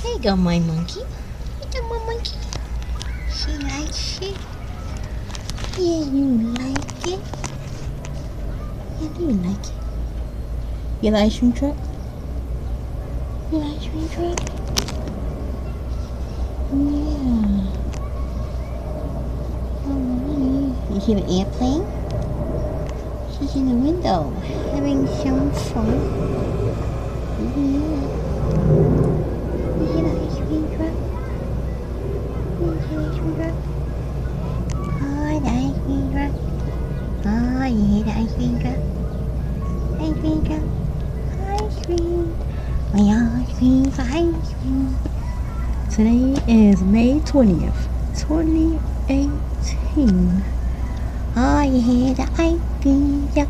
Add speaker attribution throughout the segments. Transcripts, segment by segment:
Speaker 1: you go, my monkey. Here you go, my monkey. She likes it. Yeah, you like it. Yeah, you like it. You like ice cream truck? You like ice cream truck? Yeah. Oh, you hear the airplane? She's in the window having some fun. Yeah. You hear the ice cream truck? You hear the ice cream truck? Oh, the ice cream truck. Oh, you hear the ice cream truck? Ice cream truck. Ice cream. My ice cream for ice cream. Today is May 20th, 2018. Oh, you hear the ice cream truck.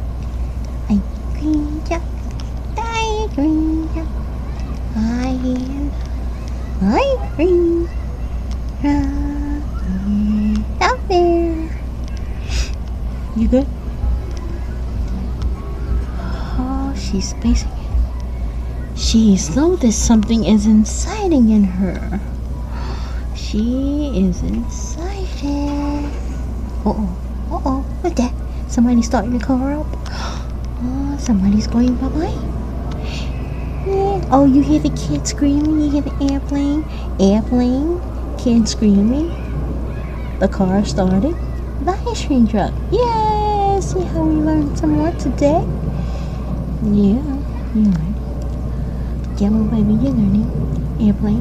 Speaker 1: Ice cream truck. Ice cream truck. I hear ice cream truck out there. You good? Oh, she's spacing it. She's slow. There's something is inciting in her. She is excited. Uh-oh. What's that? Somebody's starting the car up. Oh, somebody's going bye-bye. Yeah. Oh, you hear the kid screaming? You hear the airplane? Airplane. Kid screaming. The car started. The ice cream truck. Yay! See how we learned some more today? Yeah, you learned. Yeah, baby, you're learning. Airplane.